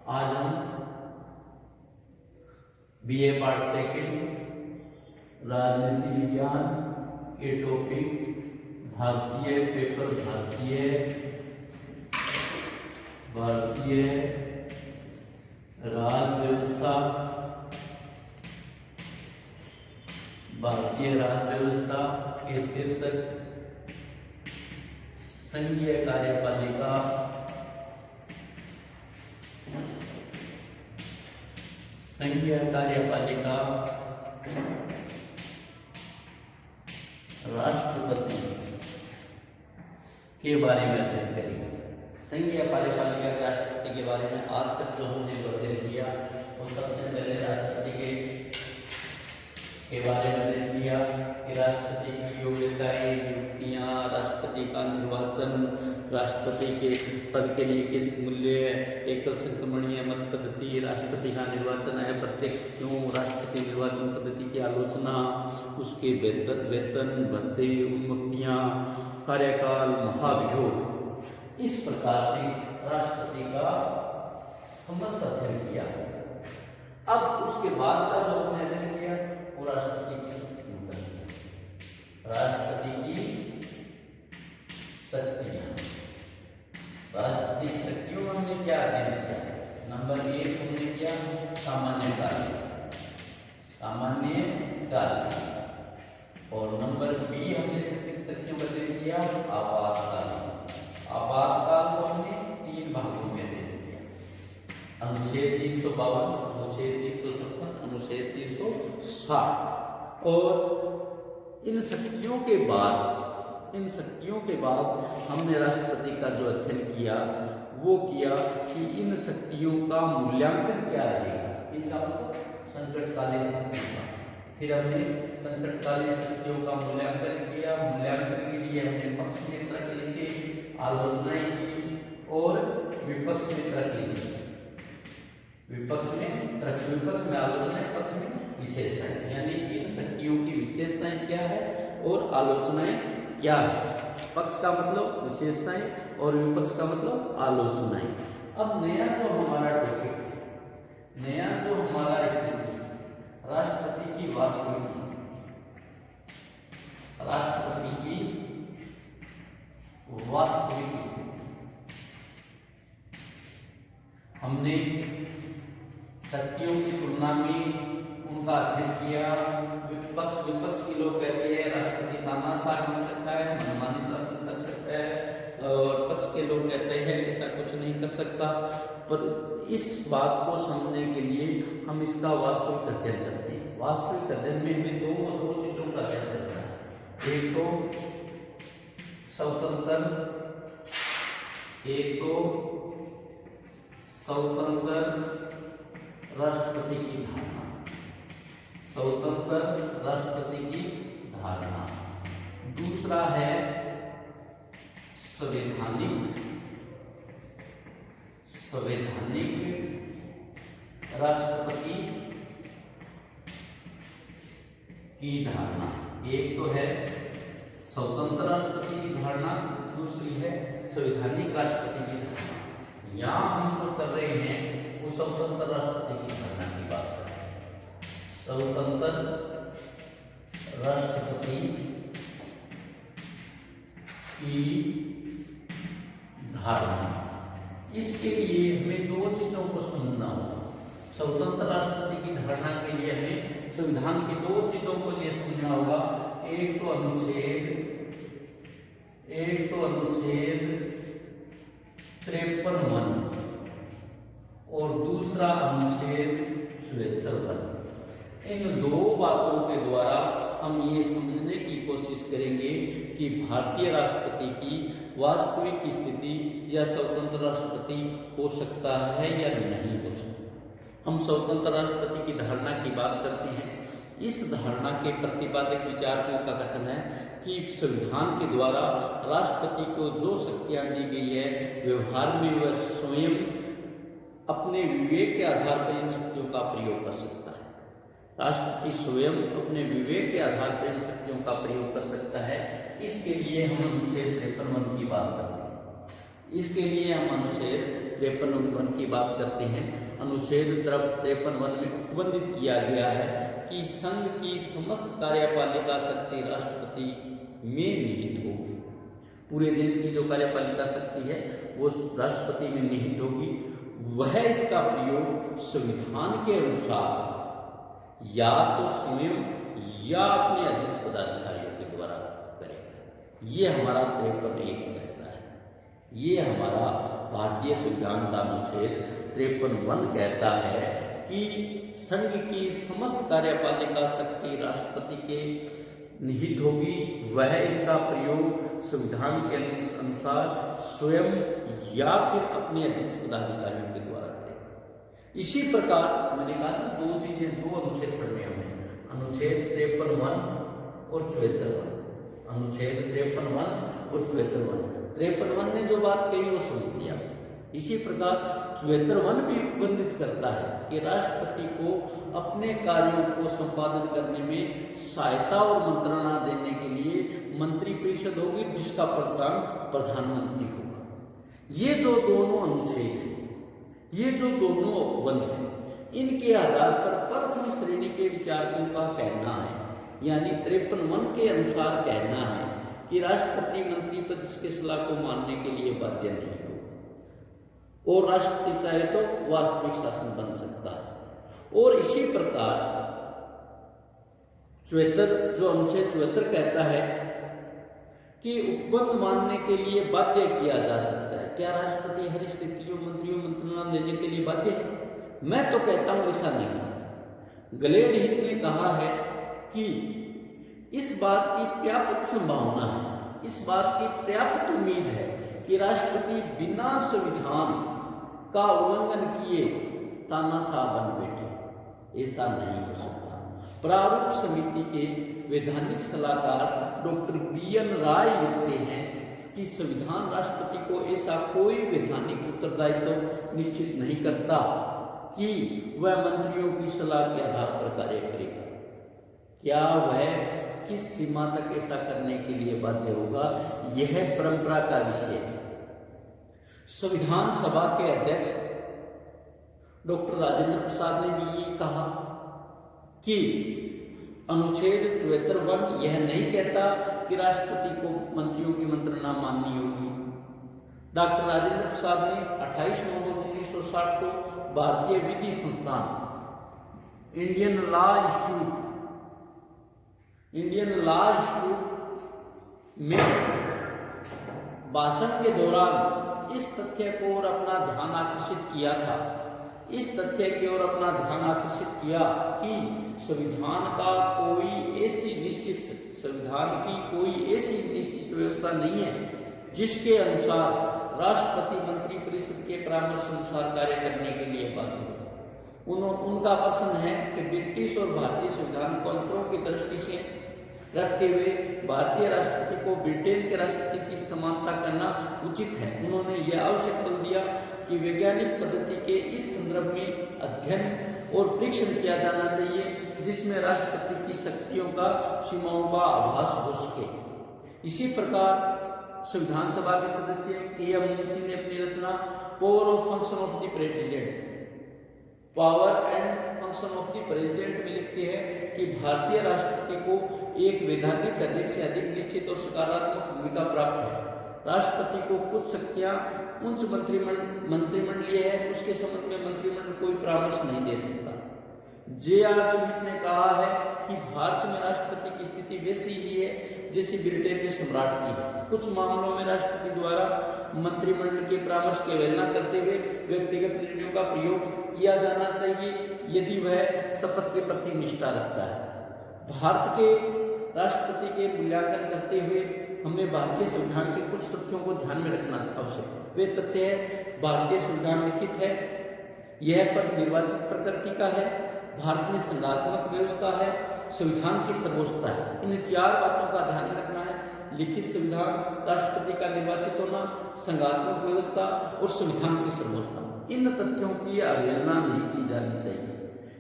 आज हम BA part second राजनीति विज्ञान के टॉपिक भारतीय राज व्यवस्था के शीर्षक संघीय कार्यपालिका राष्ट्रपति के बारे में अध्ययन करेंगे। संघीय कार्यपालिका के राष्ट्रपति के बारे में आज तक जो हमने अध्ययन किया वो सबसे पहले राष्ट्रपति के बारे में अध्ययन किया कि राष्ट्रपति की योग्यताएं, नियुक्तियां, राष्ट्रपति का निर्वाचन, राष्ट्रपति के पद के लिए किस मूल्य, एकल संक्रमणीय मत पद्धति, राष्ट्रपति का निर्वाचन अप्रत्यक्ष क्यों, राष्ट्रपति निर्वाचन पद्धति की आलोचना, उसके वेतन भत्ते, उन्मुक्तियां, कार्यकाल, महाभियोग, इस प्रकार से राष्ट्रपति का समस्त अध्ययन किया। अब उसके बाद का जो अध्ययन किया वो राष्ट्रपति की शक्तियों का किया। राष्ट्रपति की शक्तियां, राष्ट्रपति की शक्तियों में हमने क्या अध्ययन किया? नंबर 1 हमने किया सामान्य कार्य, और नंबर बी हमने शक्तियों का अध्ययन किया आपातकाल को हमने 3 भागों में अध्ययन किया। अनुच्छेद 352, अनुच्छेद 356, अनुच्छेद 360। और इन शक्तियों के बाद हमने राष्ट्रपति का जो अध्ययन किया वो किया कि इन शक्तियों का मूल्यांकन क्या रहेगा, इनका संकटकालीन शक्तियों का। फिर हमने संकटकालीन शक्तियों का मूल्यांकन किया। मूल्यांकन के लिए हमने पक्ष में तर्क लिखे, आलोचनाएं की और विपक्ष में तर्क लिखे। विपक्ष में आलोचनाएं, पक्ष में विशेषताएं, यानी इन शक्तियों की विशेषताएं क्या है और आलोचनाएं क्या है। पक्ष का मतलब विशेषताएं और विपक्ष का मतलब आलोचनाएं। अब नया जो हमारा टॉपिक, नया जो हमारा स्थिति, राष्ट्रपति की वास्तविक स्थिति, राष्ट्रपति की वास्तविक स्थिति। हमने शक्तियों की तुलना में उनका अध्ययन किया। विपक्ष के लोग कहते हैं राष्ट्रपति तानाशाह बन सकता है, मनमानी शासन कर सकता है, और पक्ष के लोग कहते हैं ऐसा कुछ नहीं कर सकता। पर इस बात को समझने के लिए हम इसका वास्तविक अध्ययन करते हैं। वास्तविक अध्ययन में हमें दो चीजों का अध्ययन करना है। एक तो स्वतंत्र राष्ट्रपति की धारणा, स्वतंत्र राष्ट्रपति की धारणा। दूसरा है संवैधानिक राष्ट्रपति की धारणा। एक तो है स्वतंत्र राष्ट्रपति की धारणा, दूसरी है संवैधानिक राष्ट्रपति की धारणा। यहाँ हम जो कर रहे हैं वो स्वतंत्र राष्ट्रपति की धारणा की बात कर रहे हैं। स्वतंत्र राष्ट्रपति की धारणा, इसके लिए हमें दो चीजों को समझना होगा। स्वतंत्र राष्ट्रपति की धारणा के लिए हमें संविधान की दो चीजों को ये समझना होगा। एक तो अनुच्छेद 53(1) और दूसरा अनुच्छेद 74(1). इन दो बातों के द्वारा हम ये समझने की कोशिश करेंगे कि भारतीय राष्ट्रपति की वास्तविक स्थिति या स्वतंत्र राष्ट्रपति हो सकता है या नहीं हो सकता। हम स्वतंत्र राष्ट्रपति की धारणा की बात करते हैं। इस धारणा के प्रतिपादक विचारकों का कथन है कि संविधान के द्वारा राष्ट्रपति को जो शक्तियां दी गई है, व्यवहार में वह स्वयं अपने विवेक के आधार पर इन शक्तियों का प्रयोग कर सकता है। राष्ट्रपति स्वयं अपने विवेक के आधार पर इन शक्तियों का प्रयोग कर सकता है। इसके लिए हम अनुच्छेद 53(1) की बात करते हैं। इसके लिए हम अनुच्छेद 53(1) की बात करते हैं। अनुच्छेद 53(1) में उपबंधित किया गया है कि संघ की समस्त कार्यपालिका शक्ति राष्ट्रपति में निहित होगी। पूरे देश की जो कार्यपालिका शक्ति है वो राष्ट्रपति में निहित होगी। वह इसका प्रयोग संविधान के अनुसार या तो स्वयं या अपने अधीन पदाधिकारियों के द्वारा करेगा। ये हमारा 53(1) कहता है। ये हमारा भारतीय संविधान का अनुच्छेद 53(1) कहता है कि संघ की समस्त कार्यपालिका शक्ति राष्ट्रपति के निहित होगी। वह इनका प्रयोग संविधान के अनुसार स्वयं या फिर अपने अधीन पदाधिकारियों के द्वारा करेगा। इसी प्रकार मैंने कहा था दो अनुच्छेद पढ़ने हमें, अनुच्छेद 53(1) और 74(1). अनुच्छेद 53(1) और 74(1). 53(1) ने जो बात कही वो समझ लिया। इसी प्रकार 74(1) भी उपबंधित करता है कि राष्ट्रपति को अपने कार्यों को संपादन करने में सहायता और मंत्रणा देने के लिए मंत्रिपरिषद होगी, जिसका प्रधान प्रधानमंत्री होगा। ये जो दोनों अनुच्छेद हैं, ये जो दोनों उपबंध हैं, इनके आधार पर प्रथम श्रेणी के विचारकों का कहना है, यानी 53(1) के अनुसार कहना है कि राष्ट्रपति मंत्रिपरिषद की सलाह को मानने के लिए बाध्य नहीं होगा और राष्ट्रपति चाहे तो वास्तविक शासन बन सकता है। और इसी प्रकार 74 जो अनुच्छेद 74 कहता है कि उपबंध मानने के लिए बाध्य किया जा सकता है। क्या राष्ट्रपति हर स्थितियों मंत्रियों मंत्रणा देने के लिए बाध्य है? मैं तो कहता हूं ऐसा नहीं। ग्लेड हिल ने कहा है कि इस बात की पर्याप्त संभावना है, इस बात की पर्याप्त उम्मीद है कि राष्ट्रपति बिना संविधान का उल्लंघन किए तानाशाह बन बैठे। ऐसा नहीं हो सकता। प्रारूप समिति के वैधानिक सलाहकार डॉक्टर BN राय लिखते हैं कि संविधान राष्ट्रपति को ऐसा कोई वैधानिक उत्तरदायित्व निश्चित नहीं करता कि वह मंत्रियों की सलाह के आधार पर कार्य करेगा। क्या वह किस सीमा तक ऐसा करने के लिए बाध्य होगा, यह परंपरा का विषय है। संविधान सभा के अध्यक्ष डॉक्टर राजेंद्र प्रसाद ने भी ये कहा कि अनुच्छेद 74(1) यह नहीं कहता कि राष्ट्रपति को मंत्रियों की मंत्रणा माननी होगी। डॉक्टर राजेंद्र प्रसाद ने 28 नवंबर 1960 को भारतीय विधि संस्थान इंडियन लॉ इंस्टीट्यूट में भाषण के दौरान इस तथ्य की ओर अपना ध्यान आकर्षित किया था, इस तथ्य की ओर अपना ध्यान आकर्षित किया कि संविधान की कोई ऐसी निश्चित व्यवस्था नहीं है जिसके अनुसार राष्ट्रपति मंत्रिपरिषद के परामर्श अनुसार कार्य करने के लिए बाध्य हो। उनका प्रश्न है कि ब्रिटिश और भारतीय संविधान को अंतरों की दृष्टि से रखते हुए भारतीय राष्ट्रपति को ब्रिटेन के राष्ट्रपति की समानता करना उचित है। उन्होंने यह आवश्यक बल दिया कि वैज्ञानिक पद्धति के इस संदर्भ में अध्ययन और परीक्षण किया जाना चाहिए जिसमें राष्ट्रपति की शक्तियों का सीमाओं का आभास हो सके। इसी प्रकार संविधान सभा के सदस्य AM मुंशी ने अपनी रचना power and function of the president में लिखते हैं कि भारतीय राष्ट्रपति को एक वैधानिक अध्यक्ष से अधिक निश्चित और सकारात्मक भूमिका प्राप्त है। राष्ट्रपति को कुछ शक्तियां उच्च मंत्रिमंडलीय है, उसके संबंध में मंत्रिमंडल कोई परामर्श नहीं दे सकता। JR स्विच ने कहा है कि भारत में राष्ट्रपति की स्थिति वैसी ही है जैसी ब्रिटेन में सम्राट की है। कुछ मामलों में राष्ट्रपति द्वारा मंत्रिमंडल के परामर्श की अवहेलना करते हुए व्यक्तिगत निर्णयों का प्रयोग किया जाना चाहिए यदि वह शपथ के प्रति निष्ठा रखता है। भारत के राष्ट्रपति के मूल्यांकन करते हुए हमें भारतीय संविधान के कुछ तथ्यों को ध्यान में रखना आवश्यक है। वे तथ्य है, भारतीय संविधान लिखित है, यह पद निर्वाचित प्रकृति का है, भारत में संघात्मक व्यवस्था है, संविधान की सर्वोच्चता है। इन 4 बातों का ध्यान रखना है। लिखित संविधान, राष्ट्रपति का निर्वाचित होना, संघात्मक व्यवस्था और संविधान की सर्वोच्चता, इन तथ्यों की अवहेलना नहीं की जानी चाहिए।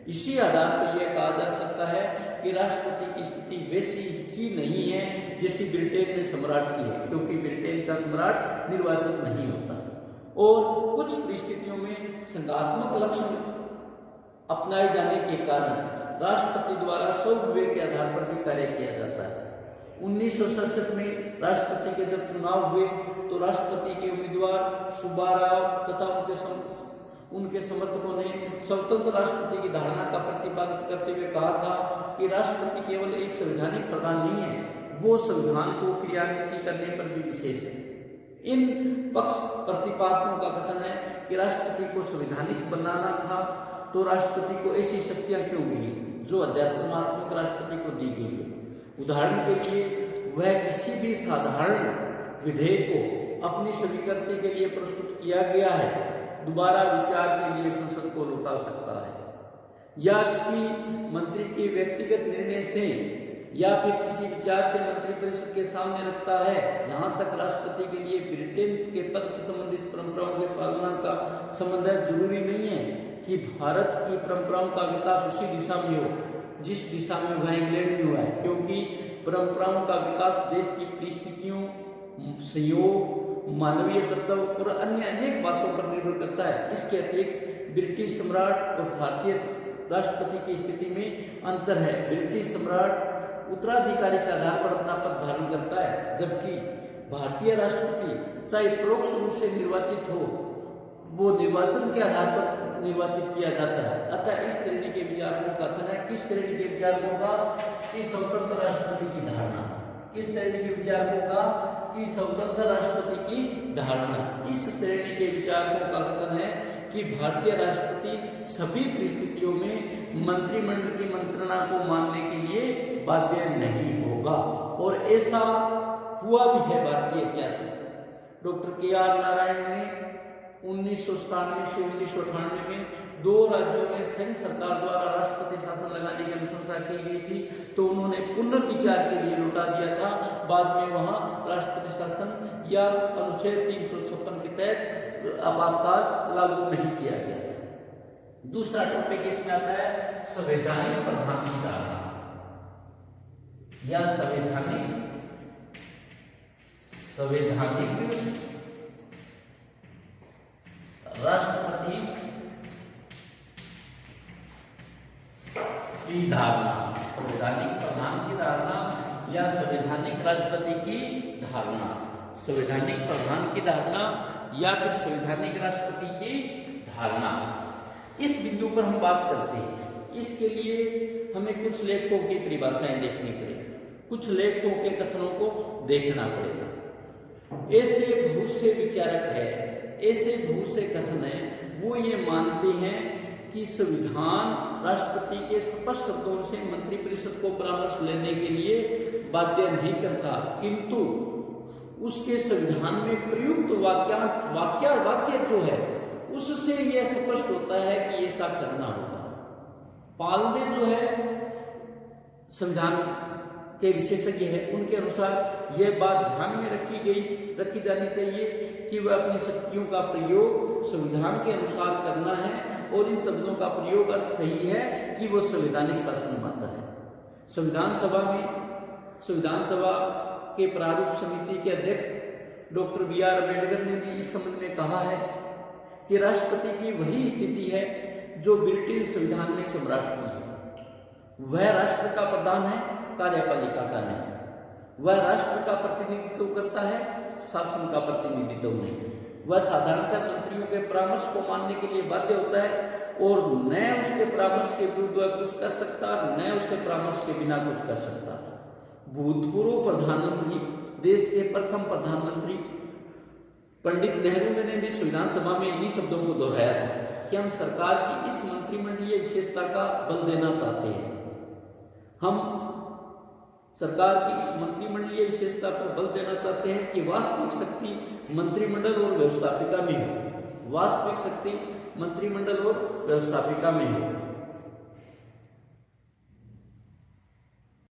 इसी आधार पर यह कहा जा सकता है कि राष्ट्रपति की स्थिति वैसी ही नहीं है जैसी ब्रिटेन में सम्राट की है, क्योंकि ब्रिटेन का सम्राट निर्वाचित नहीं होता। और कुछ परिस्थितियों में संघात्मक लक्षण अपनाए जाने के कारण राष्ट्रपति द्वारा स्वविवेक के आधार पर भी कार्य किया जाता है। 1967 में राष्ट्रपति के जब चुनाव हुए तो राष्ट्रपति के उम्मीदवार सुब्बाराव तथा उनके समर्थकों ने स्वतंत्र राष्ट्रपति की धारणा का प्रतिपादित करते हुए कहा था कि राष्ट्रपति केवल एक संवैधानिक प्रधान नहीं है, वो संविधान को क्रियान्वित करने पर भी विशेष है। इन पक्ष प्रतिपादकों का कथन है कि राष्ट्रपति को संवैधानिक बनाना था तो राष्ट्रपति को ऐसी शक्तियां क्यों दी जो अध्यात्मात्मक राष्ट्रपति को दी गई है। उदाहरण के लिए वह किसी भी साधारण विधेयक को अपनी स्वीकृति के लिए प्रस्तुत किया गया है दोबारा विचार के लिए संसद को लौटा सकता है, या किसी मंत्री के व्यक्तिगत निर्णय से या फिर किसी विचार से मंत्रिपरिषद के सामने रखता है। जहां तक राष्ट्रपति के लिए ब्रिटेन के पद की संबंधित परंपराओं के पालना का संबंध है, जरूरी नहीं है कि भारत की परंपराओं का विकास उसी दिशा में हो जिस दिशा में वह इंग्लैंड में हुआ है, क्योंकि परंपराओं का विकास देश की परिस्थितियों, संयोग, मानवीय तत्व और अन्य अनेक बातों पर निर्भर करता है। इसके अतिरिक्त ब्रिटिश सम्राट और भारतीय राष्ट्रपति की स्थिति में अंतर है। ब्रिटिश सम्राट उत्तराधिकारी के आधार पर अपना पद धारण करता है, जबकि भारतीय राष्ट्रपति चाहे परोक्ष रूप से निर्वाचित हो, वो निर्वाचन के आधार पर निर्वाचित किया जाता है। अतः इस श्रेणी के विचारकों का कथन है, किस श्रेणी के विचारकों का, कि स्वतंत्र राष्ट्रपति की धारणा, किस श्रेणी के विचारकों का, कि स्वतंत्र राष्ट्रपति की धारणा। इस श्रेणी के विचारकों का कथन है कि भारतीय राष्ट्रपति सभी परिस्थितियों में मंत्रिमंडल की मंत्रणा को मानने के लिए बाध्य नहीं होगा, और ऐसा हुआ भी है भारतीय इतिहास में। Doctor KR. नारायण ने 1997 से 1998 में 2 राज्यों में संघ सरकार द्वारा राष्ट्रपति शासन लगाने की अनुशंसा की गई थी, तो उन्होंने पुनर्विचार के लिए लौटा दिया था। बाद में वहां राष्ट्रपति शासन या अनुच्छेद 356 के तहत आपातकाल लागू नहीं किया गया। दूसरा टॉपिक इसमें आता है संवैधानिक प्रधान की धारणा या संवैधानिक राष्ट्रपति की धारणा, संवैधानिक प्रधान की धारणा या संवैधानिक राष्ट्रपति की धारणा, संवैधानिक प्रधान की धारणा या फिर संवैधानिक राष्ट्रपति की धारणा। इस बिंदु पर हम बात करते हैं, इसके लिए हमें कुछ लेखकों की परिभाषाएं देखनी पड़ेगी, कुछ लेखकों के कथनों को देखना पड़ेगा। ऐसे बहुत से विचारक है, ऐसे बहुत से कथन है, वो ये मानते हैं कि संविधान राष्ट्रपति के स्पष्ट शब्दों से मंत्रिपरिषद को परामर्श लेने के लिए बाध्य नहीं करता, किंतु उसके संविधान में प्रयुक्त वाक्य जो है उससे यह स्पष्ट होता है कि ऐसा करना होगा। पालदे जो है संविधान के विशेषज्ञ है, उनके अनुसार यह बात ध्यान में रखी जानी चाहिए कि वह अपनी शक्तियों का प्रयोग संविधान के अनुसार करना है, और इन शब्दों का प्रयोग अर्थ सही है कि वो संवैधानिक शासन मात्र है। संविधान सभा के प्रारूप समिति के अध्यक्ष डॉक्टर B.R. अम्बेडकर ने भी इस संबंध में कहा है कि राष्ट्रपति की वही स्थिति है जो ब्रिटिश संविधान में सम्राट की है। वह राष्ट्र का प्रधान है, कार्यपालिका का नहीं। वह राष्ट्र का प्रतिनिधित्व करता है, शासन का प्रतिनिधित्व नहीं। वह साधारणतः मंत्रियों के परामर्श को मानने के लिए बाध्य होता है, और न उसके परामर्श के विरुद्ध वह कुछ कर सकता, न उसके परामर्श के बिना कुछ कर सकता। भूतपूर्व प्रधानमंत्री, देश के प्रथम प्रधानमंत्री पंडित नेहरू ने भी संविधान सभा में इन्हीं शब्दों को दोहराया था कि हम सरकार की इस मंत्रिमंडलीय विशेषता का बल देना चाहते हैं। हम सरकार की इस मंत्रिमंडलीय विशेषता पर बल देना चाहते हैं कि वास्तविक शक्ति मंत्रिमंडल और व्यवस्थापिका में हो, वास्तविक शक्ति मंत्रिमंडल और व्यवस्थापिका में हो।